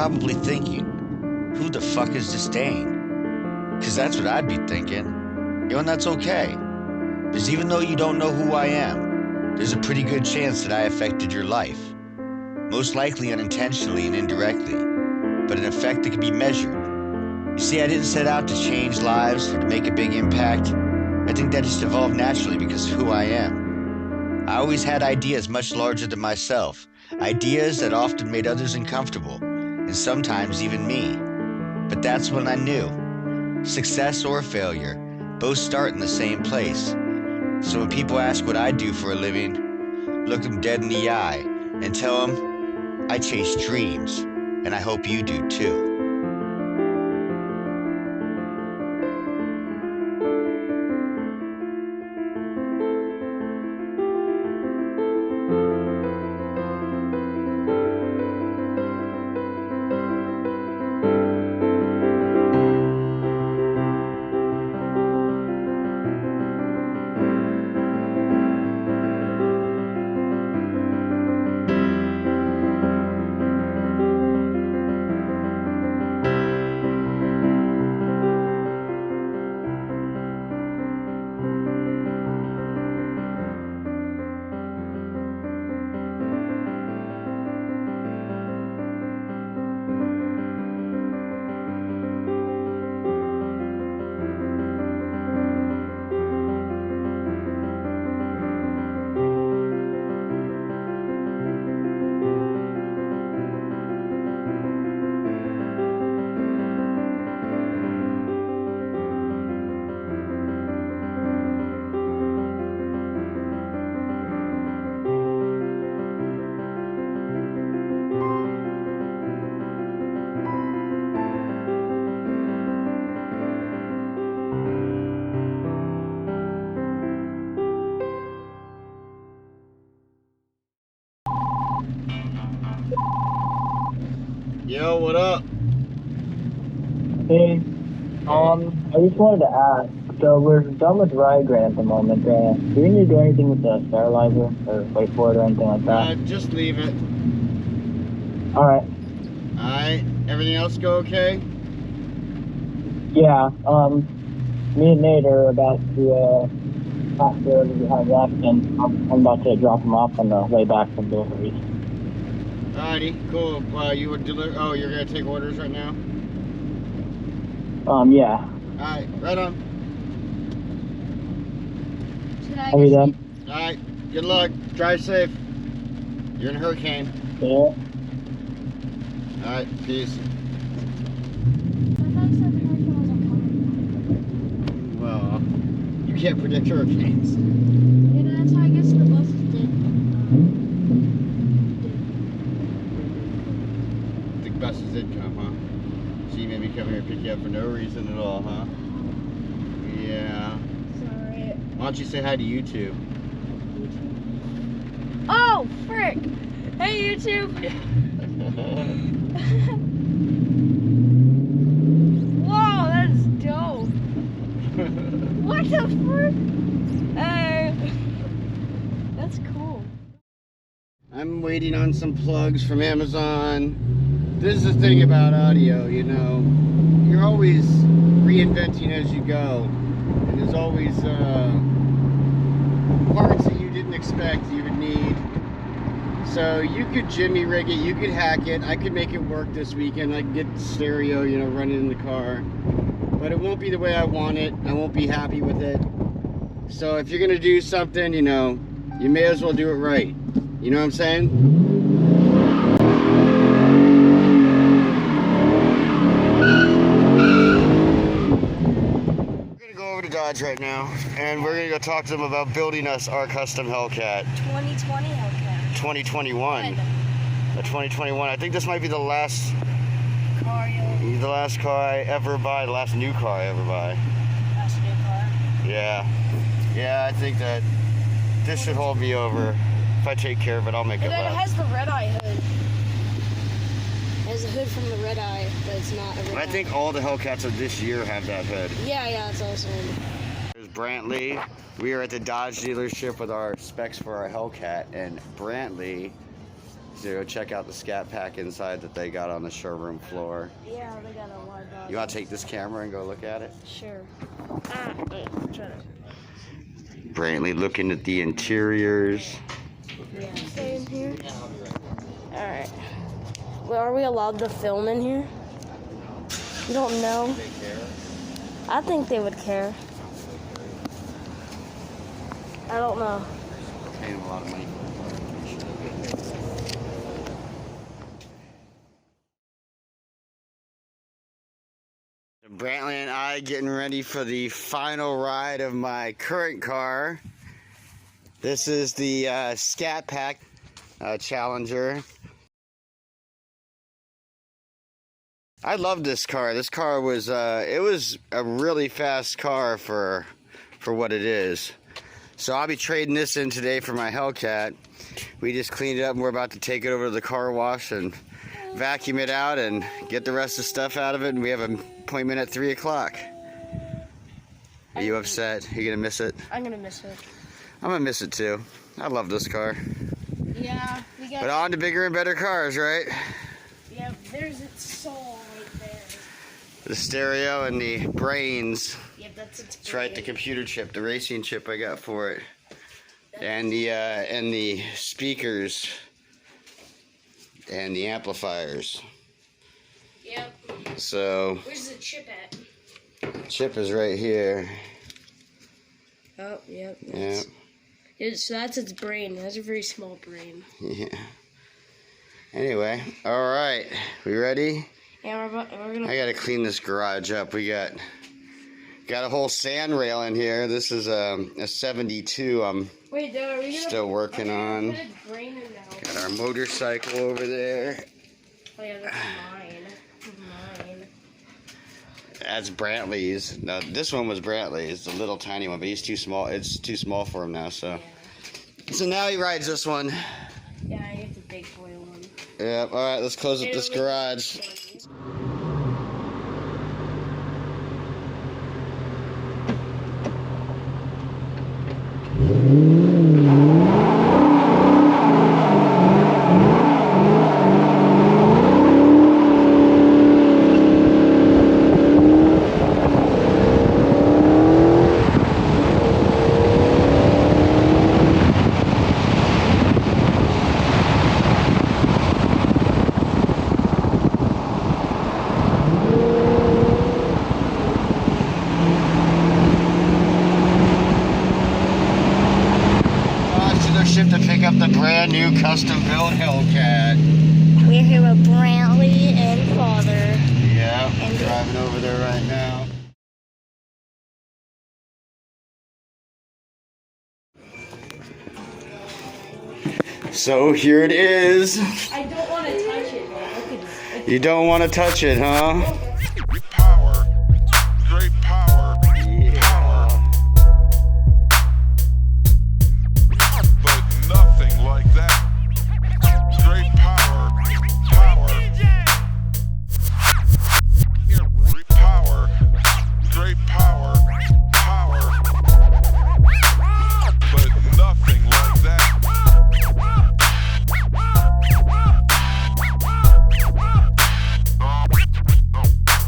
probably thinking, who the fuck is Disdain? Because that's what I'd be thinking. And that's okay. Because even though you don't know who I am, there's a pretty good chance that I affected your life. Most likely unintentionally and indirectly, but an effect that can be measured. You see, I didn't set out to change lives or to make a big impact. I think that just evolved naturally because of who I am. I always had ideas much larger than myself, ideas that often made others uncomfortable, and sometimes even me. But that's when I knew. Success or failure, both start in the same place. So when people ask what I do for a living, look them dead in the eye and tell them I chase dreams, and I hope you do too. Yo, what up? Hey, I just wanted to ask, so we're done with Riot Grant at the moment, do we need to do anything with the sterilizer, or wait for it, or anything like that? Just leave it. Alright. Alright, everything else go okay? Yeah, me and Nate are about to, after we have left, and I'm about to drop them off on the way back from deliveries. Alrighty, cool. You would deliver. Oh, you're gonna take orders right now? Yeah. Alright, right on. How you done? Alright, good luck. Drive safe. You're in a hurricane. Yeah. Alright, peace. Well, you can't predict hurricanes. Yeah, that's how I guess the buses did. The buses did come, huh? So you made me come here and pick you up for no reason at all, huh? Yeah. Sorry. Why don't you say hi to YouTube? Oh, frick! Hey, YouTube! Whoa, that's dope! What the frick? That's cool. I'm waiting on some plugs from Amazon. This is the thing about audio, you know. You're always reinventing as you go. And there's always parts that you didn't expect you would need. So you could jimmy rig it, you could hack it. I could make it work this weekend. I could get the stereo, you know, running in the car. But it won't be the way I want it. I won't be happy with it. So if you're gonna do something, you know, you may as well do it right. You know what I'm saying? Over to Dodge right now, and we're gonna go talk to them about building us our custom Hellcat. 2020 Hellcat. 2021. A 2021. I think this might be the last Car the last car I ever buy, the last new car I ever buy. Last new car. Yeah. Yeah, I think that this should hold me over. If I take care of it, I'll make it And then it last. has the red-eye hood. It has a hood from the red-eye, but it's not a red-eye. I think all the Hellcats of this year have that hood. Yeah, that's awesome. There's Brantley. We are at the Dodge dealership with our specs for our Hellcat, and Brantley to go check out the scat pack inside that they got on the showroom floor. Yeah, they got a wide body. You want to take this camera and go look at it? Sure. Brantley looking at the interiors. Yeah. Stay in here. Alright. Well, are we allowed to film in here? You don't know? I think they would care. I don't know. Paying them a lot of money for it. Brantley and I getting ready for the final ride of my current car. This is the Scat Pack Challenger. I love this car. This car was it was a really fast car for what it is. So I'll be trading this in today for my Hellcat. We just cleaned it up and we're about to take it over to the car wash and vacuum it out and get the rest of the stuff out of it, and we have an appointment at 3 o'clock. Are you upset? Are you gonna miss it? I'm gonna miss it. I'm gonna miss it too. I love this car. Yeah, we got. But on to bigger and better cars, right? Yeah, there's its soul right there. The stereo and the brains. Yep, that's its. That's right, the computer chip, the racing chip I got for it, and the speakers and the amplifiers. Yep. So. Where's the chip at? Chip is right here. Oh, yep. Yeah. So that's its brain. It has a very small brain. Yeah. Anyway, all right. We ready? Yeah, we're gonna. I gotta clean this garage up. We got a whole sand rail in here. This is a 72. Wait, are we gonna still working on. Put its brain in now. Got our motorcycle over there. Oh yeah, that's mine. Mine. That's Brantley's. No, this one was Brantley's, the little tiny one, but he's too small. It's too small for him now. So, so now he rides this one. Yeah, I get the big boy one. Yep. All right, let's close up this garage. To pick up the brand new custom built Hellcat. We're here with Brantley and Father. Yeah, and driving over there right now. So here it is. I don't want to touch it, man. You don't want to touch it, huh? Power, great power. Yeah. But nothing like that. Great power, power. Power, great power, power. But nothing like that.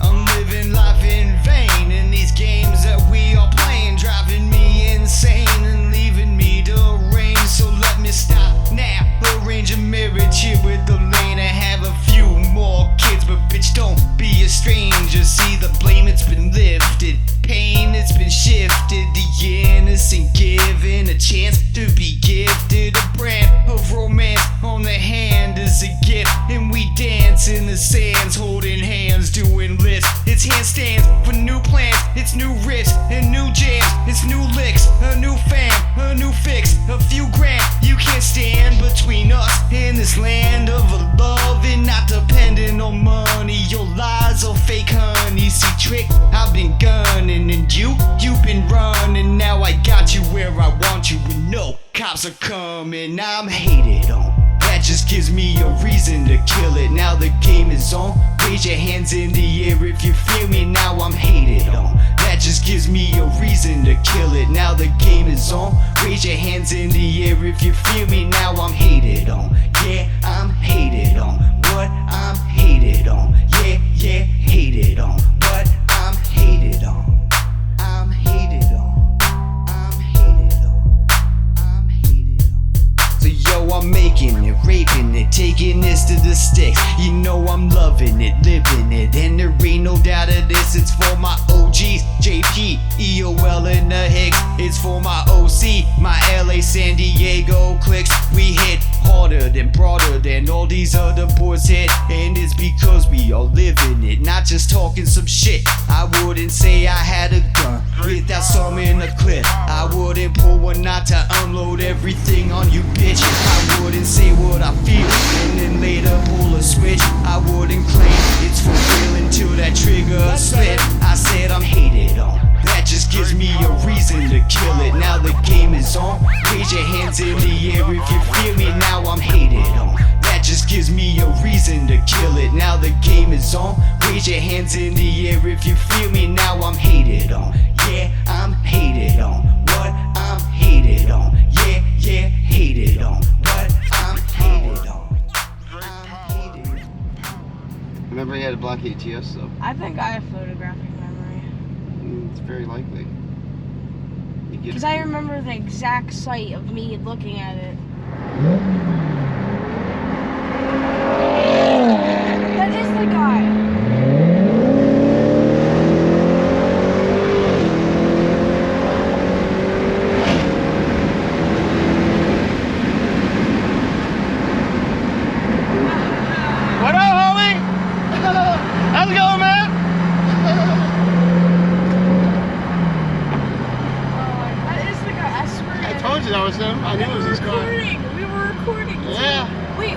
I'm living life in vain in these games that we are playing, driving me insane and leaving me deranged. So let me stop now, arrange a marriage here with the lane and have a few more kids. But bitch, don't be a stranger. See the blame, it's been lifted, pain, it's been shifted. The innocent given a chance to be gifted a brand of romance on the hand as a gift, and we dance in the sands, holding hands, doing lifts. It's handstands for new plans, it's new riffs and new jams, it's new licks, a new fam, a new fix, a few grand. You can't stand between us and this land of a love and not dependent on money. Your lies are fake, honey. See, trick, I've been gunning, and you've been running. Now I got you where I want you, and no cops are coming. I'm hated on. That just gives me a reason to kill it. Now the game is on. Raise your hands in the air if you feel me. Now I'm hated on. That just gives me a reason to kill it. Now the game is on. Raise your hands in the air if you feel me. Now I'm hated on. Yeah, I'm hated on. What I'm hated on. Yeah, yeah, hated on. What I'm hated on. I'm hated on. I'm hated on. I'm hated on. So yo, I'm making it, raping it, taking this to the sticks. You know I'm loving it, living it, and there ain't no doubt of this. It's for my OGs, JP, EOL, and the Hicks. It's for my OC, my LA, San Diego clicks. We hit harder than, broader than all these other boys hit, and it's because we all living it, not just talking some shit. I wouldn't say I had a gun without some in a clip. I wouldn't pull one out to unload everything on you, bitch. I wouldn't say what I feel and then later pull a switch. I wouldn't claim it's for real until that trigger split. I said I'm hated on. That just gives me a reason to kill it. Now the game is on. Raise your hands in the air if you feel me. Now I'm hated on. That just gives me a reason to kill it. Now the game is on. Raise your hands in the air if you feel me. Now I'm hated on. Yeah, I'm hated on. What I'm hated on. Yeah, yeah, hated on. What I'm hated on. I'm hated on. Remember he had a black ATS though. I think I have photographic memory. It's very likely. Because I remember the exact sight of me looking at it. That is the guy. What up, homie? How's it going, man? That is the guy. I swear. I told you that was him. I knew it was his car. We were recording. Yeah. Wait.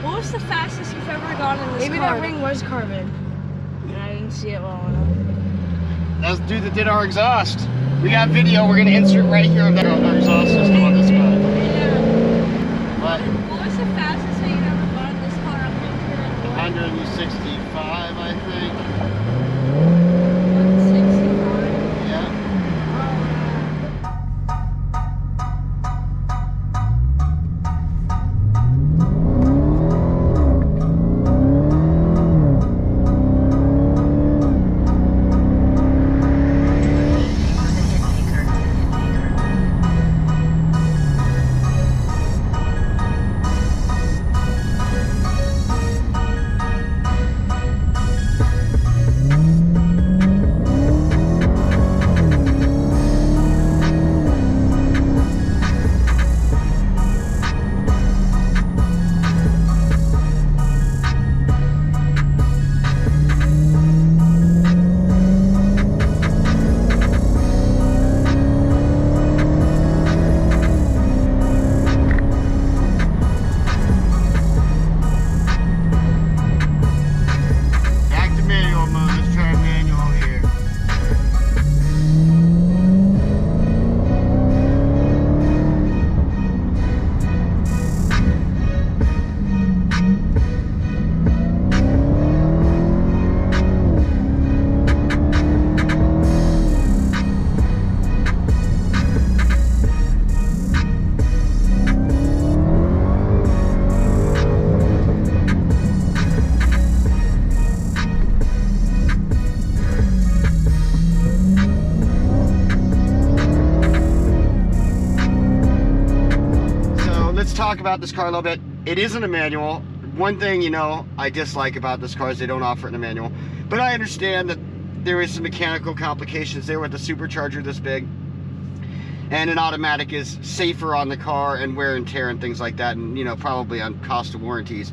What was the fastest you've ever gone in this Maybe car? that ring was carbon. And I didn't see it well enough. That's the dude that did our exhaust. We got video. We're gonna insert right here of that our exhaust system on this car. Yeah. But What was the fastest that you've ever gone in this car? 165, I think. 165. Yeah. Back to manual mode. Let's try manual here. Let's talk about this car a little bit. It isn't a manual. One thing, you know, I dislike about this car is they don't offer it in a manual. But I understand that there is some mechanical complications there with the supercharger this big. And an automatic is safer on the car and wear and tear and things like that, and, you know, probably on cost of warranties.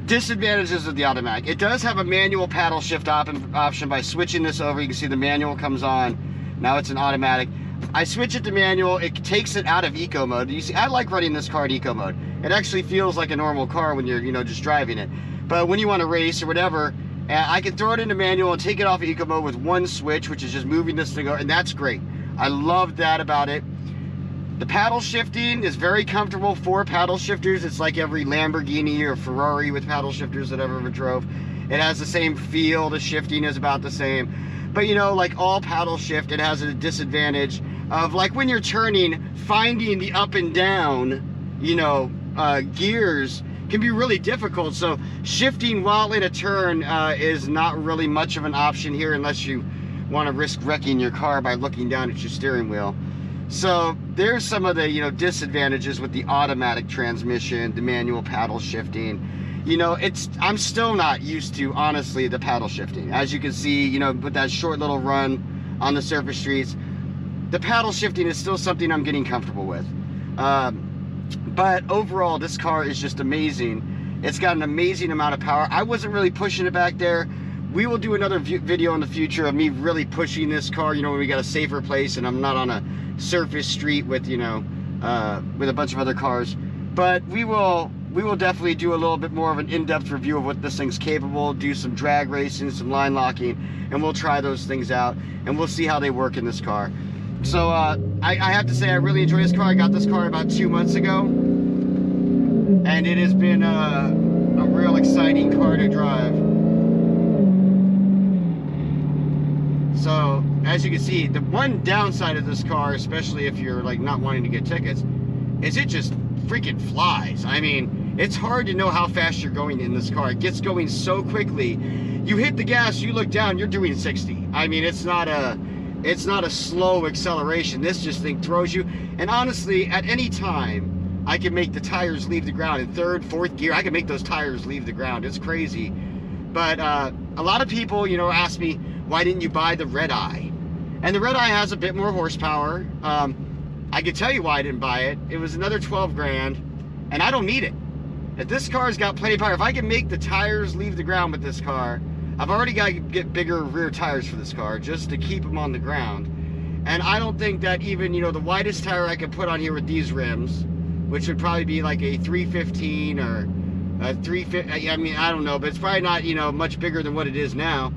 Disadvantages of the automatic. It does have a manual paddle shift option. By switching this over, you can see the manual comes on. Now it's an automatic. I switch it to manual, it takes it out of eco mode. You see, I like running this car in eco mode. It actually feels like a normal car when you're, you know, just driving it. But when you want to race or whatever, I can throw it into manual and take it off of eco mode with one switch, which is just moving this thing over, and that's great. I love that about it. The paddle shifting is very comfortable for paddle shifters. It's like every Lamborghini or Ferrari with paddle shifters that I've ever drove. It has the same feel, the shifting is about the same. But you know, like all paddle shift, it has a disadvantage of, like when you're turning, finding the up and down, you know, gears can be really difficult. So shifting while in a turn is not really much of an option here unless you want to risk wrecking your car by looking down at your steering wheel. So there's some of the, you know, disadvantages with the automatic transmission, the manual paddle shifting. You know, I'm still not used to, honestly, the paddle shifting. As you can see, you know, with that short little run on the surface streets, the paddle shifting is still something I'm getting comfortable with. But overall, this car is just amazing. It's got an amazing amount of power. I wasn't really pushing it back there. We will do another video in the future of me really pushing this car, you know, when we got a safer place and I'm not on a surface street with, you know, with a bunch of other cars. But we will definitely do a little bit more of an in-depth review of what this thing's capable, do some drag racing, some line locking, and we'll try those things out, and we'll see how they work in this car. So I have to say I really enjoy this car. I got this car about 2 months ago, and it has been a real exciting car to drive. So as you can see, the one downside of this car, especially if you're like not wanting to get tickets, is it just freaking flies. I mean, it's hard to know how fast you're going in this car. It gets going so quickly. You hit the gas, you look down, you're doing 60. I mean, it's not a slow acceleration. This just thing throws you. And honestly, at any time, I can make the tires leave the ground in third, fourth gear. I can make those tires leave the ground. It's crazy. But a lot of people, you know, ask me, why didn't you buy the Red Eye? And the Red Eye has a bit more horsepower. I can tell you why I didn't buy it. It was another 12 grand, and I don't need it. If this car's got plenty of power, if I can make the tires leave the ground with this car, I've already got to get bigger rear tires for this car just to keep them on the ground. And I don't think that even, you know, the widest tire I could put on here with these rims, which would probably be like a 315 or a 350, I mean, I don't know, but it's probably not, you know, much bigger than what it is now.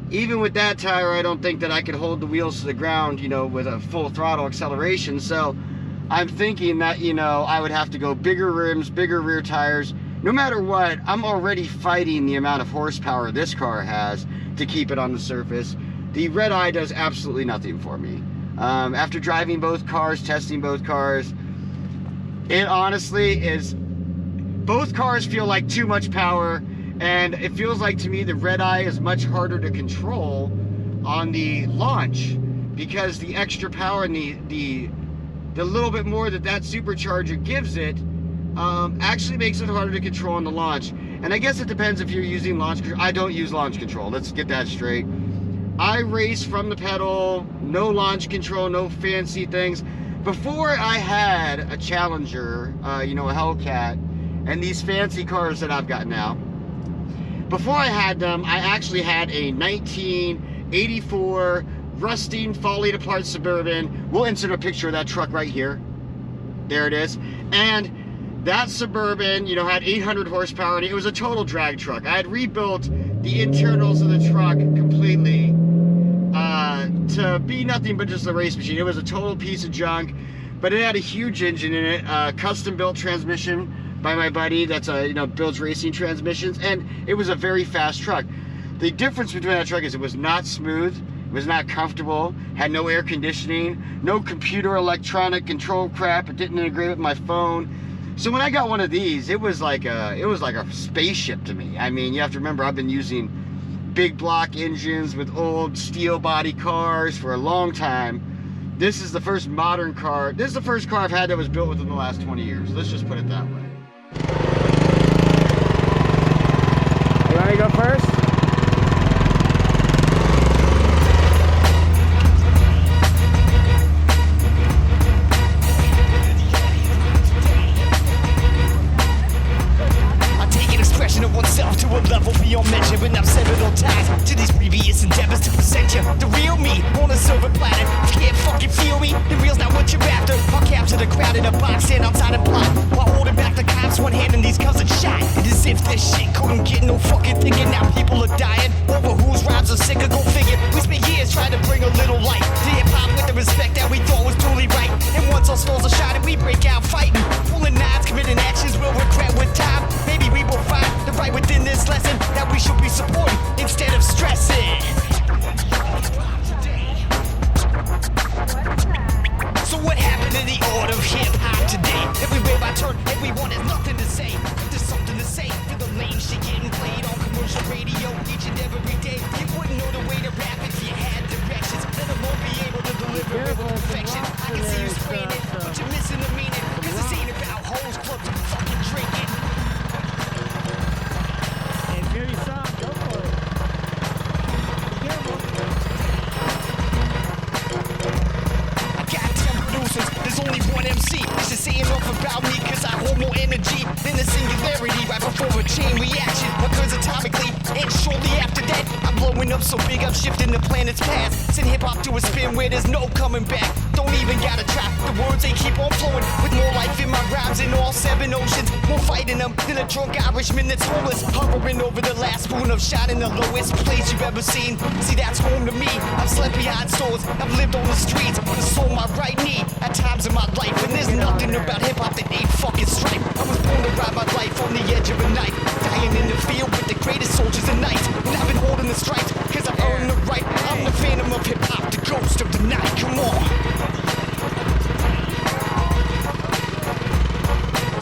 Even with that tire, I don't think that I could hold the wheels to the ground, you know, with a full throttle acceleration. So I'm thinking that, you know, I would have to go bigger rims, bigger rear tires. No matter what, I'm already fighting the amount of horsepower this car has to keep it on the surface. The Red Eye does absolutely nothing for me. After driving both cars, testing both cars, it honestly is, both cars feel like too much power. And it feels like to me the Red Eye is much harder to control on the launch because the extra power and the little bit more that supercharger gives it actually makes it harder to control on the launch. And I guess it depends if you're using launch control. I don't use launch control. Let's get that straight. I race from the pedal, no launch control, no fancy things. Before I had a Challenger, you know, a Hellcat, and these fancy cars that I've got now. Before I had them, I actually had a 1984 rusting, falling apart Suburban. We'll insert a picture of that truck right here. There it is. And that Suburban, you know, had 800 horsepower, and it was a total drag truck. I had rebuilt the internals of the truck completely to be nothing but just a race machine. It was a total piece of junk, but it had a huge engine in it, custom built transmission by my buddy that's you know, builds racing transmissions, and it was a very fast truck. The difference between that truck is it was not smooth, it was not comfortable, had no air conditioning, no computer electronic control crap, it didn't integrate with my phone. So when I got one of these, it was like a spaceship to me. I mean, you have to remember, I've been using big block engines with old steel body cars for a long time. This is the first modern car. This is the first car I've had that was built within the last 20 years. Let's just put it that way. You want me to go first? I take an expression of oneself to a level beyond measure, and I've several ties to these previous endeavors to present you the real me on a silver platter. You can't fucking feel me. The real's not what you're after. I'll capture the crowd in a box, stand outside and plot while holding back the cops, one hand in these cousins shot. It is if this shit couldn't get no fucking thinking. Now people are dying over whose rhymes are sicker. Go figure. We spent years trying to bring a little light to hip hop with the respect that we thought was totally right. And once our stalls are shot and we break out fighting, pulling knives, committing actions we'll regret with time. Maybe we will find the right within this lesson that we should be supporting instead of stressing. So what happened to the art of hip hop today? Every wave I turn, everyone only one MC. It's just saying off about me, cause I hold more energy than the singularity right before a chain reaction occurs atomically. And shortly after that, I'm blowing up so big I'm shifting the planet's path. Send hip-hop to a spin where there's no coming back. Don't even gotta try, the words they keep on flowing. With more life in my rhymes in all 7 oceans. More fighting them than a drunk Irishman that's homeless. Hovering over the last spoon of shot in the lowest place you've ever seen. See, that's home to me. I've slept behind stores, I've lived on the streets with a soul my right knee at times in my life. And there's nothing about hip-hop that ain't fucking stripe. I was born to ride my life on the edge of a knife, dying in the field with the greatest soldiers and knights. And I've been holding the stripes, cause I've earned the right. I'm the phantom of hip-hop, the ghost of the night. Come on.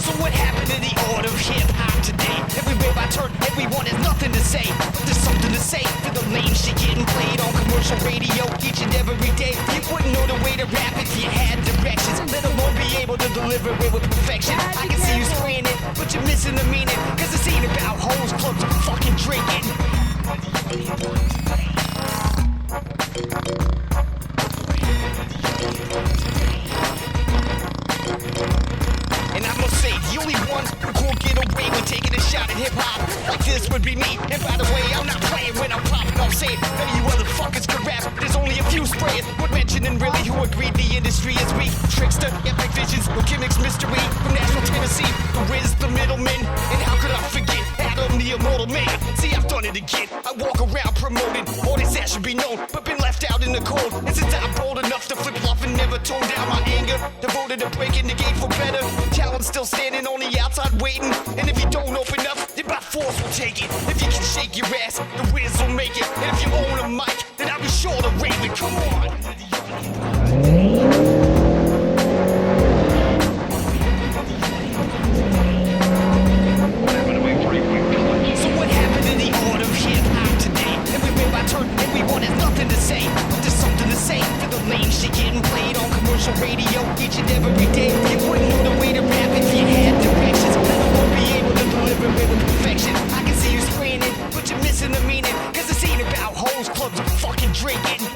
So what happened to the art of hip-hop today? Everywhere I turn, everyone has nothing to say. But there's something to say to the lame shit getting played on commercial radio each and every day. You wouldn't know the way to rap if you had directions, let alone be able to deliver it with perfection. I can see you spraying it, but you're missing the meaning, cause this ain't about hoes, clubs, or fucking drinking. And I must say, the only ones who can't get away with taking a shot at hip-hop like this would be me. And by the way, I'm not playing when I'm popping off saying none of you other fuckers can rap. There's only a few sprayers worth mentioning really who agreed the industry is weak. Trickster, epic visions, no gimmicks, mystery. From Nashville, Tennessee, who is the middleman? And how could I forget Adam, the immortal man? See, I've done it again. I walk around promoting all this that should be known, but been left out in the cold. And since I'm bold enough to flip off and never tone down my anger, devoted to breaking the game for better. Talent still standing on the outside waiting. And if you don't open up, then by force we'll take it. If you can shake your ass, the Wiz will make it. And if you own a mic, then I'll be sure to rave it. Come on. So what happened to the art of hip-hop today? Everywhere I turn, everyone has nothing to say. But there's something to say to the lame shit getting played on commercial radio each and every day. You wouldn't know the way to rap if you had directions, let alone be able to deliver it with perfection. I can see you spraying it, but you're missing the meaning, cause this ain't about hoes, clubs, or fucking drinking.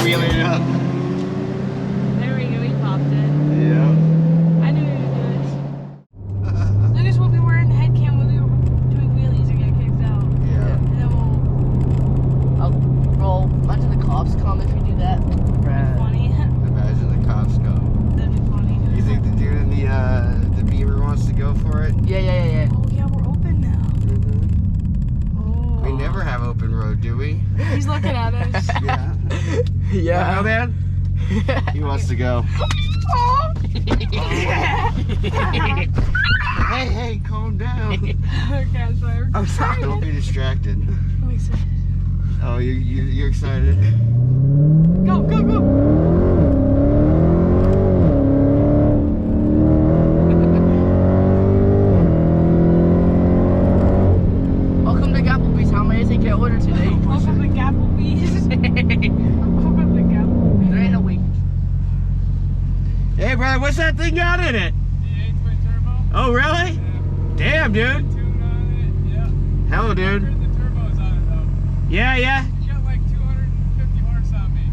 Wheeling it up. There we go, we popped it. Yeah. I knew we would do this. Look at what we were in the head cam when we were doing wheelies and get kicked out. Yeah. And then Bro, imagine the cops come if we do that. we'll funny. Imagine the cops come. That'd be funny. You think the dude in the Beamer wants to go for it? Yeah. Oh yeah, we're open now. Mm-hmm. Oh. We never have open road, do we? He's looking at us. Yeah. Yeah. Oh, man? He wants to go. Hey, calm down. Okay, I'm sorry. I'm sorry. Don't be distracted. I'm excited. Oh, you're excited? Go. Welcome to Applebee's. How may I take your order today? Welcome to Gapplebee's. Welcome to Gapplebee's. There ain't no week. Hey, brother, what's that thing got in it? The 8-twin turbo. Oh, really? Damn, dude. Tune on it, yeah. Hello, dude. The turbos on it though. Yeah. You got like 250 horse on me.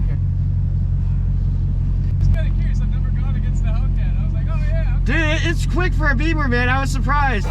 Just kind of curious. I've never gone against the Hellcat. I was like, oh yeah. Dude, it's quick for a Beamer, man. I was surprised.